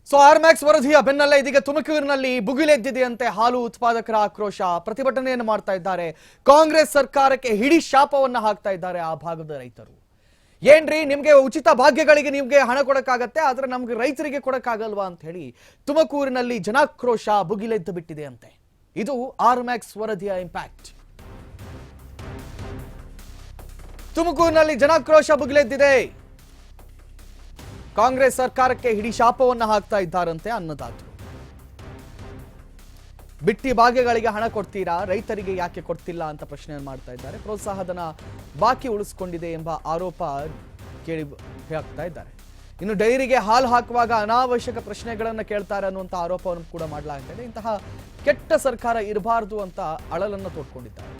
So ಆರ್ಮ್ಯಾಕ್ಸ್ ವರದಿಯ ಬೆನ್ನಲ್ಲೇ ಇದೀಗ ತುಮಕೂರಿನಲ್ಲಿ ಭುಗಿಲೆದ್ದಿದೆಯಂತೆ ಹಾಲು ಉತ್ಪಾದಕರ ಆಕ್ರೋಶ. ಪ್ರತಿಭಟನೆಯನ್ನು ಮಾಡ್ತಾ ಇದ್ದಾರೆ. ಕಾಂಗ್ರೆಸ್ ಸರ್ಕಾರಕ್ಕೆ ಹಿಡಿ ಶಾಪವನ್ನ ಹಾಕ್ತಾ ಇದ್ದಾರೆ ಆ ಭಾಗದ ರೈತರು. ಏನ್ರಿ ನಿಮ್ಗೆ ಉಚಿತ ಭಾಗ್ಯಗಳಿಗೆ ನಿಮ್ಗೆ ಹಣ ಕೊಡಕ್ಕಾಗತ್ತೆ, ಆದ್ರೆ ನಮ್ಗೆ ರೈತರಿಗೆ ಕೊಡಕ್ಕಾಗಲ್ವಾ ಅಂತ ಹೇಳಿ ತುಮಕೂರಿನಲ್ಲಿ ಜನಾಕ್ರೋಶ ಭುಗಿಲೆದ್ದು ಬಿಟ್ಟಿದೆ ಅಂತೆ. ಇದು ಆರ್ಮ್ಯಾಕ್ಸ್ ವರದಿಯ ಇಂಪ್ಯಾಕ್ಟ್. ತುಮಕೂರಿನಲ್ಲಿ ಜನಾಕ್ರೋಶ ಭುಗಿಲೆದ್ದಿದೆ. ಕಾಂಗ್ರೆಸ್ ಸರ್ಕಾರಕ್ಕೆ ಹಿಡಿ ಶಾಪವನ್ನ ಹಾಕ್ತಾ ಇದ್ದಾರಂತೆ ಅನ್ನದಾತರು. ಬಿಟ್ಟಿ ಭಾಗ್ಯಗಳಿಗೆ ಹಣ ಕೊಡ್ತೀರಾ, ರೈತರಿಗೆ ಯಾಕೆ ಕೊಡ್ತಿಲ್ಲ ಅಂತ ಪ್ರಶ್ನೆ ಮಾಡ್ತಾ ಇದ್ದಾರೆ. ಪ್ರೋತ್ಸಾಹಧನ ಬಾಕಿ ಉಳಿಸಿಕೊಂಡಿದೆ ಎಂಬ ಆರೋಪ ಕೇಳಿ ಹಾಕ್ತಾ ಇದ್ದಾರೆ. ಇನ್ನು ಡೈರಿಗೆ ಹಾಲು ಹಾಕುವಾಗ ಅನಾವಶ್ಯಕ ಪ್ರಶ್ನೆಗಳನ್ನ ಕೇಳ್ತಾರೆ ಅನ್ನುವಂಥ ಆರೋಪವನ್ನು ಕೂಡ ಮಾಡಲಾಗ್ತಾ ಇದೆ. ಇಂತಹ ಕೆಟ್ಟ ಸರ್ಕಾರ ಇರಬಾರದು ಅಂತ ಅಳಲನ್ನು ತೋಡ್ಕೊಂಡಿದ್ದಾರೆ.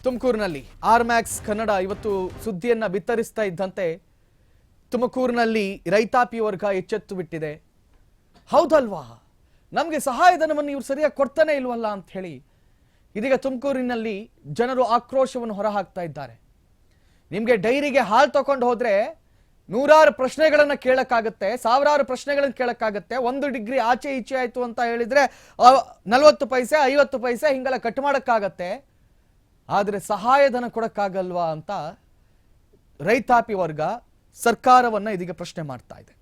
ತುಮಕೂರಿನಲ್ಲಿ ಆರ್ಮ್ಯಾಕ್ಸ್ ಕನ್ನಡ ಇವತ್ತು ಸುದ್ದಿಯನ್ನ ಬಿತ್ತರಿಸ್ತಾ ಇದ್ದಂತೆ ತುಮಕೂರಿನಲ್ಲಿ ರೈತಾಪಿ ವರ್ಗ ಎಚ್ಚೆತ್ತು ಬಿಟ್ಟಿದೆ. ಹೌದಲ್ವಾ, ನಮಗೆ ಸಹಾಯಧನವನ್ನು ಇವ್ರು ಸರಿಯಾಗಿ ಕೊಡ್ತಾನೆ ಇಲ್ವಲ್ಲ ಅಂತ ಹೇಳಿ ಇದೀಗ ತುಮಕೂರಿನಲ್ಲಿ ಜನರು ಆಕ್ರೋಶವನ್ನು ಹೊರಹಾಕ್ತಾ ಇದ್ದಾರೆ. ನಿಮ್ಗೆ ಡೈರಿಗೆ ಹಾಲು ತಗೊಂಡು ಹೋದ್ರೆ ನೂರಾರು ಪ್ರಶ್ನೆಗಳನ್ನ ಕೇಳಕ್ಕಾಗತ್ತೆ, ಸಾವಿರಾರು ಪ್ರಶ್ನೆಗಳನ್ನ ಕೇಳಕ್ಕಾಗತ್ತೆ. 1 ಡಿಗ್ರಿ ಆಚೆ ಈಚೆ ಆಯ್ತು ಅಂತ ಹೇಳಿದ್ರೆ 40 ಪೈಸೆ 50 ಪೈಸೆ ಹಿಂಗೆಲ್ಲ ಕಟ್ ಮಾಡಕ್ಕಾಗತ್ತೆ, ಆದರೆ ಸಹಾಯಧನ ಕೊಡಕ್ಕಾಗಲ್ವಾ ಅಂತ ರೈತಾಪಿ ವರ್ಗ ಸರ್ಕಾರವನ್ನ ಇದೀಗ ಪ್ರಶ್ನೆ ಮಾಡ್ತಾ ಇದೆ.